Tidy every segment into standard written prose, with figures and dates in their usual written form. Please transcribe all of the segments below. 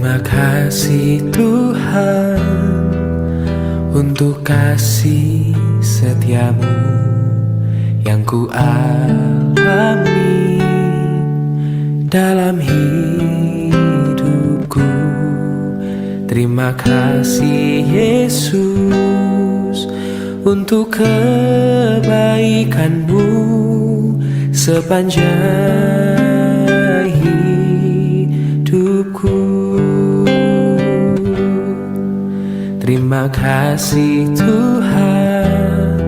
Terima kasih Tuhan untuk kasih setiamu yang ku alami dalam hidupku. Terima kasih Yesus untuk kebaikanmu sepanjang hidupku. Terima kasih Tuhan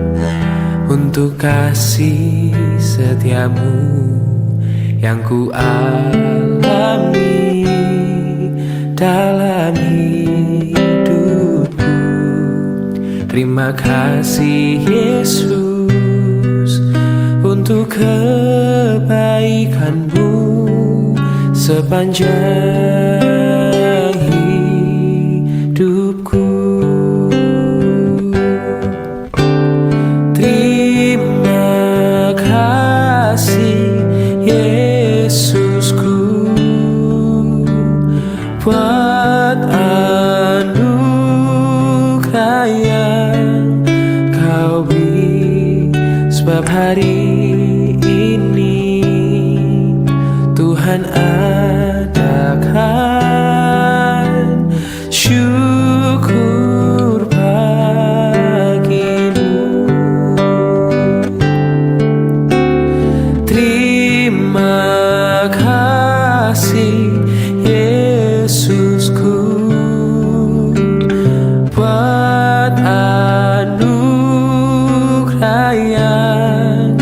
untuk kasih setiamu yang ku alami dalam hidupku. Terima kasih Yesus untuk kebaikanmu sepanjang hidupku. Terima kasih Yesusku buat anugerah yang kau beri, sebab hari ini Tuhan adakan syukur bagimu. Terima kasih Yesusku buat anugerah yang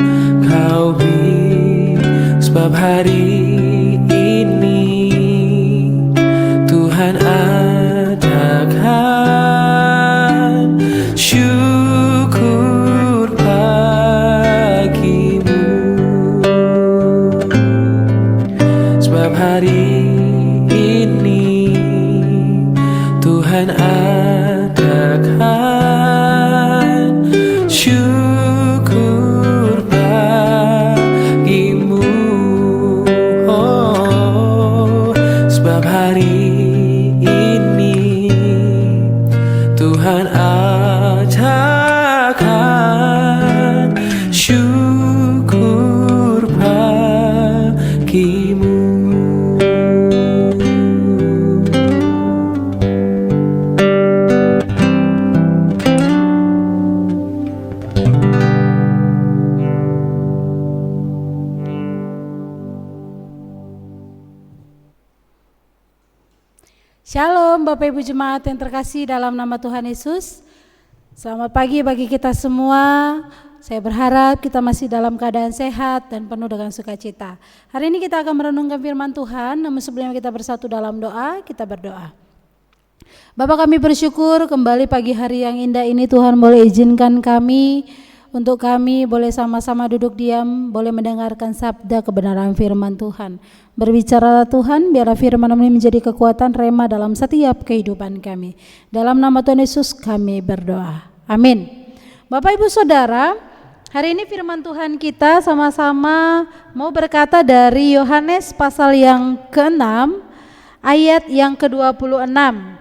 kau beri, sebab hari ini Tuhan adakan syukur bagimu. Sebab hari ini Tuhan adakan syukur bagimu. Oh, sebab hari ini Tuhan adakan syukur bagimu. Shalom Bapak Ibu Jemaat yang terkasih dalam nama Tuhan Yesus. Selamat pagi bagi kita semua. Saya berharap kita masih dalam keadaan sehat dan penuh dengan sukacita. Hari ini kita akan merenungkan firman Tuhan, namun sebelumnya kita bersatu dalam doa, kita berdoa. Bapak, kami bersyukur kembali pagi hari yang indah ini Tuhan boleh izinkan kami untuk kami boleh sama-sama duduk diam, boleh mendengarkan sabda kebenaran firman Tuhan. Berbicaralah Tuhan, biarlah firman ini menjadi kekuatan rema dalam setiap kehidupan kami. Dalam nama Tuhan Yesus kami berdoa. Amin. Bapak Ibu Saudara, hari ini firman Tuhan kita sama-sama mau berkata dari Yohanes pasal yang ke-6 ayat yang ke-26.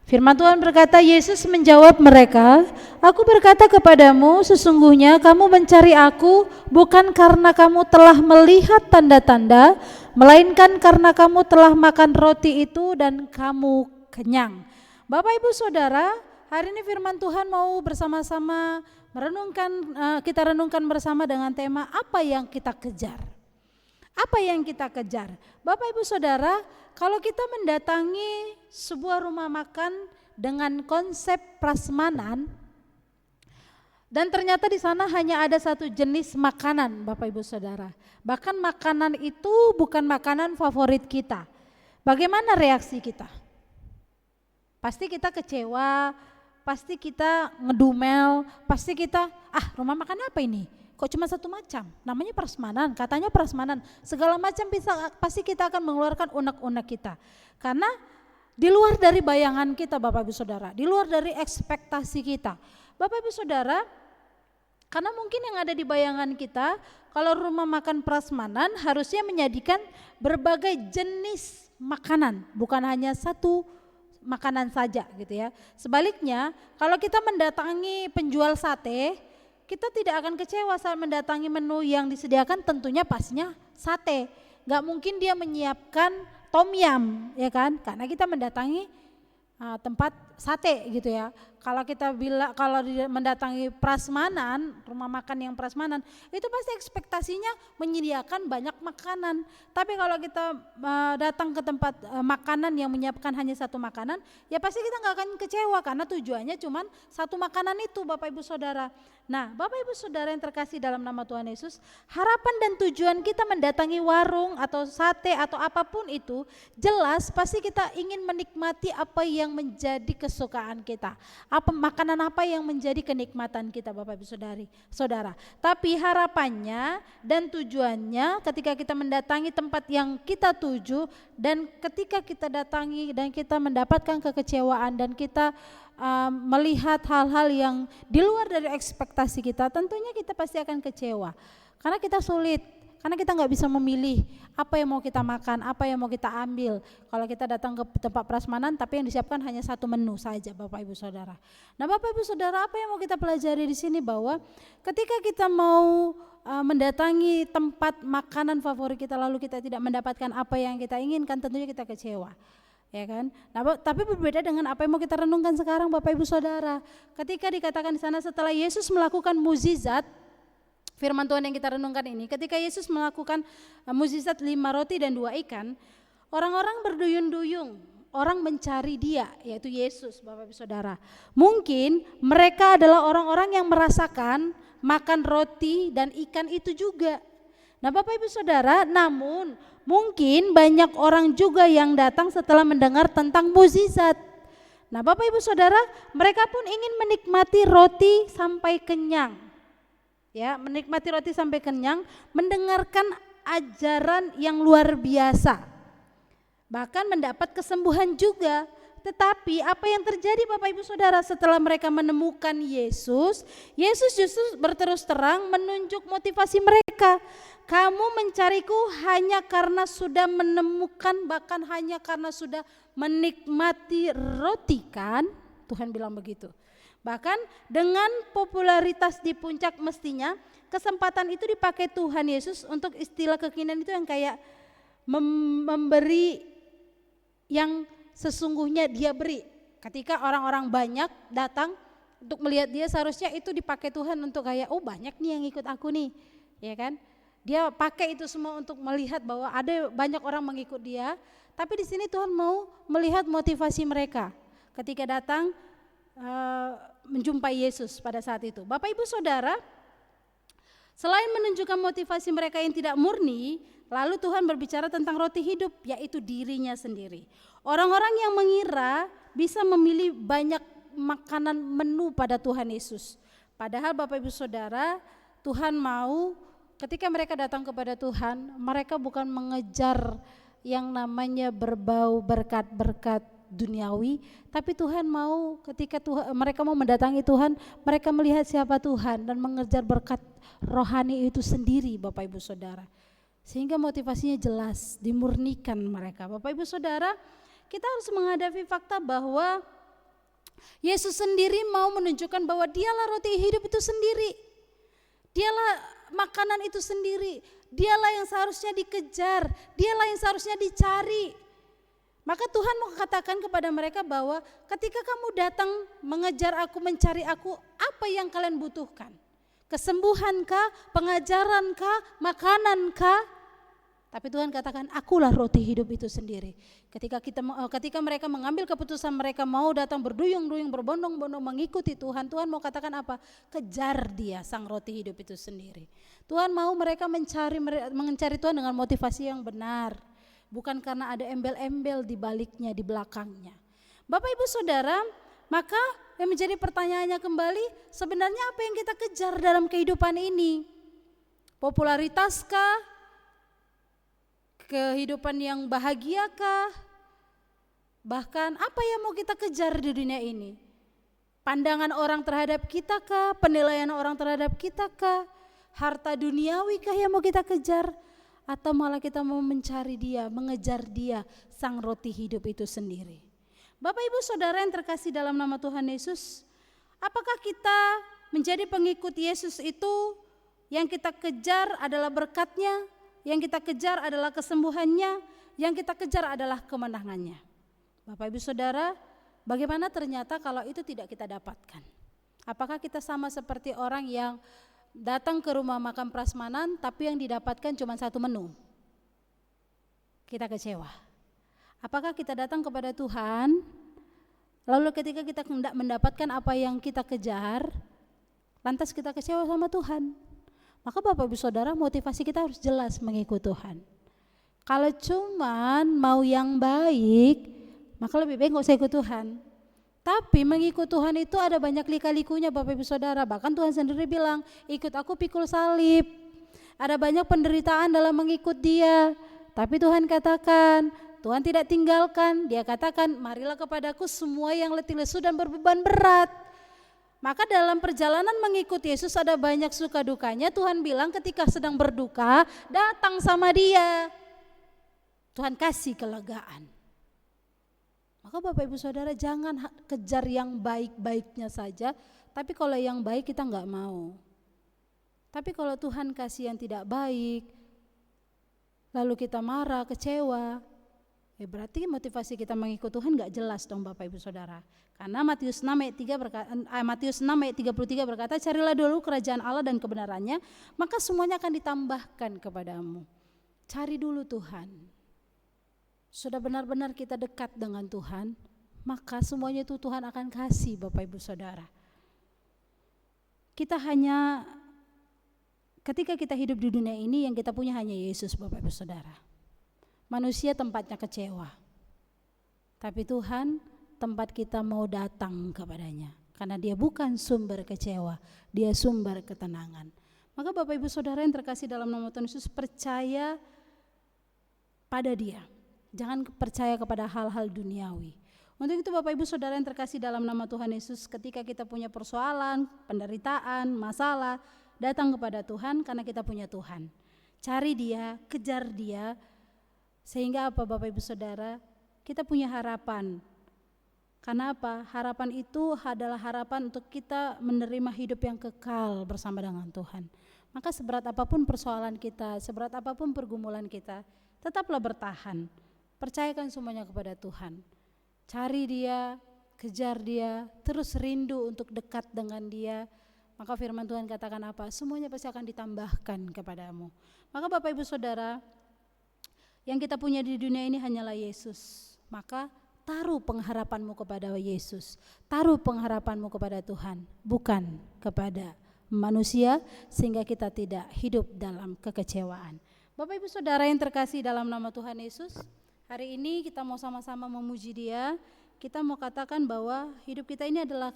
Firman Tuhan berkata, Yesus menjawab mereka, "Aku berkata kepadamu, sesungguhnya kamu mencari aku bukan karena kamu telah melihat tanda-tanda, melainkan karena kamu telah makan roti itu dan kamu kenyang." Bapak Ibu Saudara, hari ini firman Tuhan mau bersama-sama kita renungkan bersama dengan tema apa yang kita kejar. Apa yang kita kejar? Bapak Ibu Saudara, kalau kita mendatangi sebuah rumah makan dengan konsep prasmanan dan ternyata di sana hanya ada satu jenis makanan, Bapak Ibu Saudara. Bahkan makanan itu bukan makanan favorit kita. Bagaimana reaksi kita? Pasti kita kecewa, pasti kita ngedumel, pasti kita, rumah makan apa ini? Kok cuma satu macam? Namanya prasmanan, katanya prasmanan. Segala macam pasti kita akan mengeluarkan unek-unek kita. Karena di luar dari bayangan kita Bapak Ibu Saudara, di luar dari ekspektasi kita. Bapak Ibu Saudara, karena mungkin yang ada di bayangan kita, kalau rumah makan prasmanan harusnya menyajikan berbagai jenis makanan, bukan hanya satu makanan saja gitu ya. Sebaliknya, kalau kita mendatangi penjual sate, kita tidak akan kecewa saat mendatangi menu yang disediakan, tentunya pastinya sate. Gak mungkin dia menyiapkan tom yum, ya kan? Karena kita mendatangi tempat sate gitu ya. Kalau kita mendatangi prasmanan, rumah makan yang prasmanan, itu pasti ekspektasinya menyediakan banyak makanan. Tapi kalau kita datang ke tempat makanan yang menyiapkan hanya satu makanan, ya pasti kita nggak akan kecewa karena tujuannya cuma satu makanan itu, Bapak Ibu Saudara. Nah, Bapak Ibu Saudara yang terkasih dalam nama Tuhan Yesus, harapan dan tujuan kita mendatangi warung atau sate atau apapun itu, jelas pasti kita ingin menikmati apa yang menjadi kesukaan kita. Makanan apa yang menjadi kenikmatan kita, Bapak Ibu Saudara. Tapi harapannya dan tujuannya ketika kita mendatangi tempat yang kita tuju, dan ketika kita datangi dan kita mendapatkan kekecewaan dan kita melihat hal-hal yang di luar dari ekspektasi kita, tentunya kita pasti akan kecewa karena kita sulit, karena kita nggak bisa memilih apa yang mau kita makan, apa yang mau kita ambil. Kalau kita datang ke tempat prasmanan tapi yang disiapkan hanya satu menu saja, Bapak Ibu Saudara. Nah, Bapak Ibu Saudara, apa yang mau kita pelajari di sini, bahwa ketika kita mau mendatangi tempat makanan favorit kita lalu kita tidak mendapatkan apa yang kita inginkan, tentunya kita kecewa. Ya kan? Nah, tapi berbeda dengan apa yang mau kita renungkan sekarang, Bapak Ibu Saudara. Ketika dikatakan di sana setelah Yesus melakukan mukjizat, firman Tuhan yang kita renungkan ini, ketika Yesus melakukan mukjizat 5 roti dan 2 ikan, orang-orang berduyun-duyung, orang mencari dia, yaitu Yesus, Bapak Ibu Saudara. Mungkin mereka adalah orang-orang yang merasakan makan roti dan ikan itu juga. Nah, Bapak Ibu Saudara, namun mungkin banyak orang juga yang datang setelah mendengar tentang mukjizat. Nah, Bapak Ibu Saudara, mereka pun ingin menikmati roti sampai kenyang. Ya, menikmati roti sampai kenyang, mendengarkan ajaran yang luar biasa. Bahkan mendapat kesembuhan juga. Tetapi apa yang terjadi, Bapak Ibu Saudara, setelah mereka menemukan Yesus, Yesus justru berterus terang menunjuk motivasi mereka. Kamu mencariku hanya karena sudah menemukan, bahkan hanya karena sudah menikmati roti kan? Tuhan bilang begitu. Bahkan dengan popularitas di puncak, mestinya kesempatan itu dipakai Tuhan Yesus untuk istilah kekinian itu yang kayak memberi yang sesungguhnya dia beri. Ketika orang-orang banyak datang untuk melihat dia, seharusnya itu dipakai Tuhan untuk kayak, oh banyak nih yang ikut aku nih, ya kan? Dia pakai itu semua untuk melihat bahwa ada banyak orang mengikut dia. Tapi di sini Tuhan mau melihat motivasi mereka ketika datang menjumpai Yesus pada saat itu. Bapak Ibu Saudara, selain menunjukkan motivasi mereka yang tidak murni, lalu Tuhan berbicara tentang roti hidup, yaitu dirinya sendiri. Orang-orang yang mengira bisa memilih banyak makanan menu pada Tuhan Yesus. Padahal Bapak Ibu Saudara, Tuhan mau ketika mereka datang kepada Tuhan, mereka bukan mengejar yang namanya berbau berkat-berkat duniawi, tapi Tuhan mau ketika mereka mau mendatangi Tuhan, mereka melihat siapa Tuhan dan mengejar berkat rohani itu sendiri, Bapak Ibu Saudara. Sehingga motivasinya jelas, dimurnikan mereka. Bapak Ibu Saudara, kita harus menghadapi fakta bahwa Yesus sendiri mau menunjukkan bahwa dialah roti hidup itu sendiri. Dialah makanan itu sendiri. Dialah yang seharusnya dikejar, dialah yang seharusnya dicari. Maka Tuhan mau katakan kepada mereka bahwa ketika kamu datang mengejar aku, mencari aku, apa yang kalian butuhkan? Kesembuhankah, pengajarankah, makanankah? Tapi Tuhan katakan, akulah roti hidup itu sendiri. Ketika mereka mengambil keputusan, mereka mau datang berduyung-duyung, berbondong-bondong mengikuti Tuhan. Tuhan mau katakan apa? Kejar dia, sang roti hidup itu sendiri. Tuhan mau mereka mencari Tuhan dengan motivasi yang benar, bukan karena ada embel-embel di baliknya, di belakangnya. Bapak Ibu Saudara, maka yang menjadi pertanyaannya kembali, sebenarnya apa yang kita kejar dalam kehidupan ini? Popularitaskah? Kehidupan yang bahagiakah? Bahkan apa yang mau kita kejar di dunia ini? Pandangan orang terhadap kita kah? Penilaian orang terhadap kita kah? Harta duniawi kah yang mau kita kejar? Atau malah kita mau mencari Dia, mengejar Dia, sang roti hidup itu sendiri? Bapak Ibu Saudara yang terkasih dalam nama Tuhan Yesus, apakah kita menjadi pengikut Yesus itu yang kita kejar adalah berkat-Nya, yang kita kejar adalah kesembuhannya, yang kita kejar adalah kemenangannya? Bapak Ibu Saudara, bagaimana ternyata kalau itu tidak kita dapatkan? Apakah kita sama seperti orang yang datang ke rumah makan prasmanan tapi yang didapatkan cuma satu menu? Kita kecewa. Apakah kita datang kepada Tuhan, lalu ketika kita hendak mendapatkan apa yang kita kejar, lantas kita kecewa sama Tuhan? Maka Bapak Ibu Saudara, motivasi kita harus jelas mengikut Tuhan. Kalau cuman mau yang baik, maka lebih baik gak usah ikut Tuhan. Tapi mengikut Tuhan itu ada banyak lika-likunya Bapak Ibu Saudara. Bahkan Tuhan sendiri bilang, ikut aku pikul salib. Ada banyak penderitaan dalam mengikut Dia. Tapi Tuhan katakan, Tuhan tidak tinggalkan. Dia katakan, marilah kepadaku semua yang letih lesu dan berbeban berat. Maka dalam perjalanan mengikut Yesus ada banyak suka dukanya. Tuhan bilang ketika sedang berduka, datang sama Dia. Tuhan kasih kelegaan. Maka Bapak Ibu Saudara, jangan kejar yang baik-baiknya saja, tapi kalau yang baik kita enggak mau. Tapi kalau Tuhan kasih yang tidak baik, lalu kita marah, kecewa, ya berarti motivasi kita mengikut Tuhan enggak jelas dong Bapak Ibu Saudara. Karena Matius 6 ayat 33 berkata, carilah dulu kerajaan Allah dan kebenarannya, maka semuanya akan ditambahkan kepadamu. Cari dulu Tuhan. Sudah benar-benar kita dekat dengan Tuhan, maka semuanya itu Tuhan akan kasih Bapak Ibu Saudara. Kita hanya, ketika kita hidup di dunia ini yang kita punya hanya Yesus Bapak Ibu Saudara. Manusia tempatnya kecewa, tapi Tuhan tempat kita mau datang kepadanya. Karena Dia bukan sumber kecewa, Dia sumber ketenangan. Maka Bapak Ibu Saudara yang terkasih dalam nama Tuhan Yesus, percaya pada Dia. Jangan percaya kepada hal-hal duniawi. Untuk itu Bapak Ibu Saudara yang terkasih dalam nama Tuhan Yesus, ketika kita punya persoalan, penderitaan, masalah, datang kepada Tuhan karena kita punya Tuhan. Cari Dia, kejar Dia, sehingga apa Bapak Ibu Saudara? Kita punya harapan. Karena apa? Harapan itu adalah harapan untuk kita menerima hidup yang kekal bersama dengan Tuhan. Maka seberat apapun persoalan kita, seberat apapun pergumulan kita, tetaplah bertahan. Percayakan semuanya kepada Tuhan. Cari Dia, kejar Dia, terus rindu untuk dekat dengan Dia. Maka firman Tuhan katakan apa? Semuanya pasti akan ditambahkan kepadamu. Maka Bapak Ibu Saudara, yang kita punya di dunia ini hanyalah Yesus. Maka taruh pengharapanmu kepada Yesus. Taruh pengharapanmu kepada Tuhan, bukan kepada manusia, sehingga kita tidak hidup dalam kekecewaan. Bapak Ibu Saudara yang terkasih dalam nama Tuhan Yesus, hari ini kita mau sama-sama memuji Dia. Kita mau katakan bahwa hidup kita ini adalah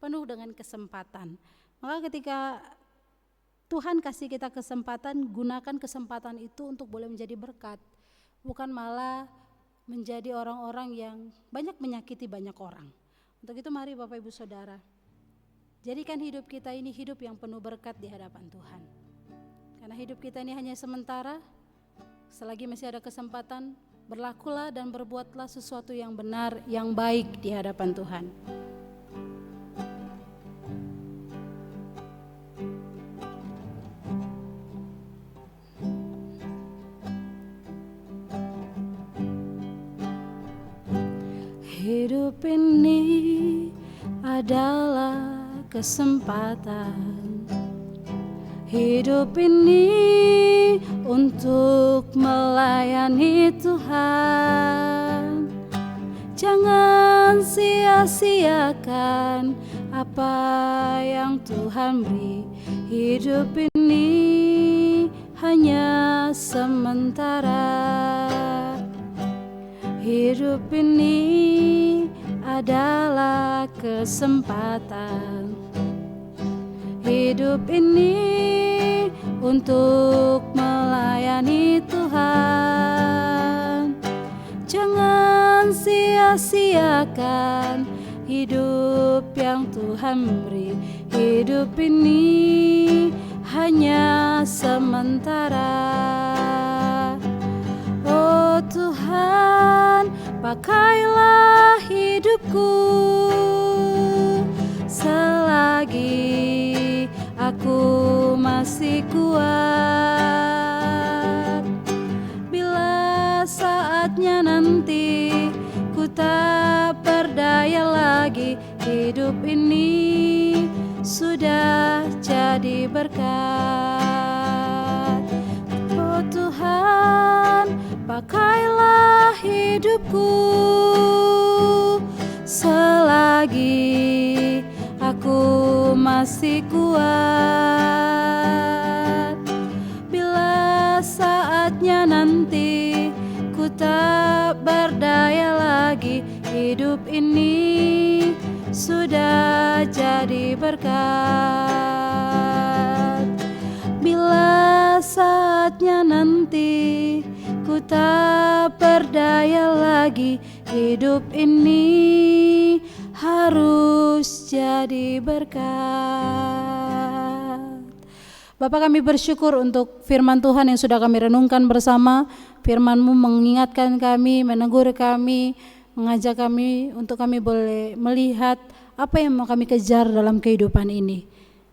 penuh dengan kesempatan. Maka ketika Tuhan kasih kita kesempatan, gunakan kesempatan itu untuk boleh menjadi berkat. Bukan malah menjadi orang-orang yang banyak menyakiti banyak orang. Untuk itu mari Bapak Ibu Saudara, jadikan hidup kita ini hidup yang penuh berkat di hadapan Tuhan. Karena hidup kita ini hanya sementara. Selagi masih ada kesempatan, berlakulah dan berbuatlah sesuatu yang benar, yang baik di hadapan Tuhan. Hidup ini adalah kesempatan. Hidup ini untuk melayani Tuhan. Jangan sia-siakan apa yang Tuhan beri. Hidup ini hanya sementara. Hidup ini adalah kesempatan. Hidup ini untuk melayani Tuhan. Jangan sia-siakan hidup yang Tuhan beri. Hidup ini hanya sementara. Oh Tuhan, pakailah hidupku selagi aku masih kuat. Bila saatnya nanti ku tak berdaya lagi, hidup ini sudah jadi berkat. Oh Tuhan, pakailah hidupku selagi aku masih kuat. Bila saatnya nanti ku tak berdaya lagi, hidup ini sudah jadi berkat. Bila saatnya nanti ku tak berdaya lagi, hidup ini harus jadi berkat. Bapak, kami bersyukur untuk firman Tuhan yang sudah kami renungkan bersama. Firman-Mu mengingatkan kami, menegur kami, mengajak kami untuk kami boleh melihat apa yang mau kami kejar dalam kehidupan ini.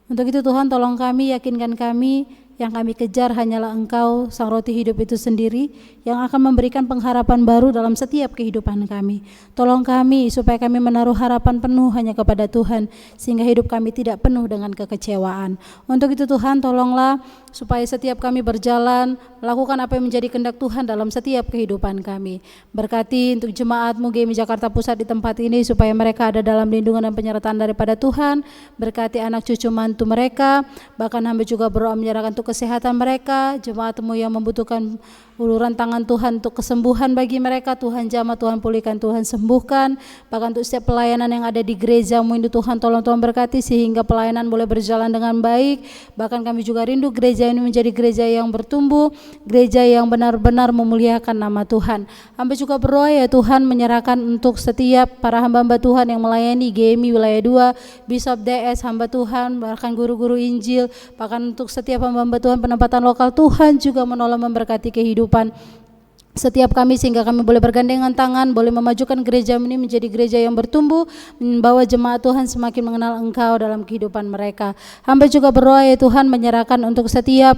Untuk itu Tuhan, tolong kami, yakinkan kami, yang kami kejar hanyalah Engkau, Sang Roti Hidup itu sendiri, yang akan memberikan pengharapan baru dalam setiap kehidupan kami. Tolong kami supaya kami menaruh harapan penuh hanya kepada Tuhan, sehingga hidup kami tidak penuh dengan kekecewaan. Untuk itu Tuhan, tolonglah supaya setiap kami berjalan, melakukan apa yang menjadi kehendak Tuhan dalam setiap kehidupan kami. Berkati untuk jemaat-Mu GMI Jakarta Pusat di tempat ini, supaya mereka ada dalam lindungan dan penyertaan daripada Tuhan. Berkati anak cucu mantu mereka, bahkan hamba juga berdoa menyerahkan untuk kesehatan mereka, jemaat-Mu yang membutuhkan uluran tangan Tuhan untuk kesembuhan bagi mereka, Tuhan jamah, Tuhan pulihkan, Tuhan sembuhkan. Bahkan untuk setiap pelayanan yang ada di gereja-Mu ini Tuhan, tolong Tuhan berkati sehingga pelayanan boleh berjalan dengan baik. Bahkan kami juga rindu gereja ini menjadi gereja yang bertumbuh, gereja yang benar-benar memuliakan nama Tuhan. Hamba juga berdoa ya Tuhan, menyerahkan untuk setiap para hamba-hamba Tuhan yang melayani GMI wilayah 2, Bishop DS, hamba Tuhan, bahkan guru-guru Injil, bahkan untuk setiap hamba-hamba Tuhan penempatan lokal, Tuhan juga menolong memberkati kehidupan setiap kami sehingga kami boleh bergandengan tangan, boleh memajukan gereja ini menjadi gereja yang bertumbuh, membawa jemaat Tuhan semakin mengenal Engkau dalam kehidupan mereka. Hamba juga berdoa ya Tuhan, menyerahkan untuk setiap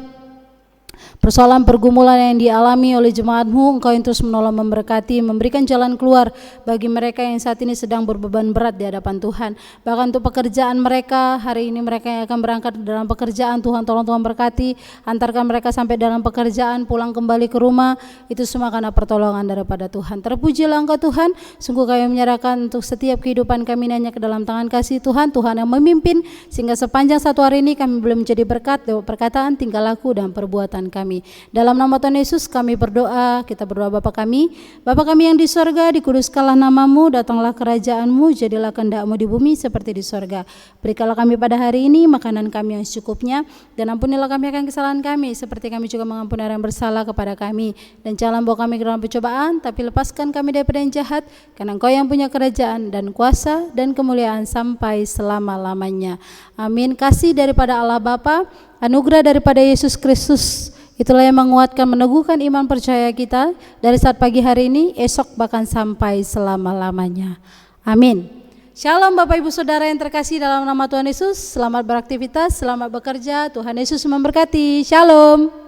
persoalan pergumulan yang dialami oleh jemaat-Mu, Engkau yang terus menolong memberkati, memberikan jalan keluar bagi mereka yang saat ini sedang berbeban berat di hadapan Tuhan. Bahkan untuk pekerjaan mereka, hari ini mereka yang akan berangkat dalam pekerjaan, Tuhan tolong Tuhan berkati, antarkan mereka sampai dalam pekerjaan, pulang kembali ke rumah, itu semua karena pertolongan daripada Tuhan. Terpujilah Engkau Tuhan, sungguh kami menyerahkan untuk setiap kehidupan kami hanya ke dalam tangan kasih Tuhan, Tuhan yang memimpin, sehingga sepanjang satu hari ini kami boleh menjadi berkat lewat perkataan, tingkah laku, dan perbuatan kami. Dalam nama Tuhan Yesus kami berdoa, kita berdoa Bapa kami yang di sorga, dikuduskanlah nama-Mu, datanglah kerajaan-Mu, jadilah kehendak-Mu di bumi seperti di sorga. Berikanlah kami pada hari ini makanan kami yang secukupnya, dan ampunilah kami akan kesalahan kami, seperti kami juga mengampuni orang yang bersalah kepada kami. Dan jangan bawa kami ke dalam pencobaan, tapi lepaskan kami daripada yang jahat, karena Engkau yang punya kerajaan dan kuasa dan kemuliaan sampai selama-lamanya. Amin. Kasih daripada Allah Bapa, anugerah daripada Yesus Kristus, itulah yang menguatkan, meneguhkan iman percaya kita dari saat pagi hari ini, esok bahkan sampai selama-lamanya. Amin. Shalom Bapak Ibu Saudara yang terkasih dalam nama Tuhan Yesus. Selamat beraktivitas, selamat bekerja. Tuhan Yesus memberkati. Shalom.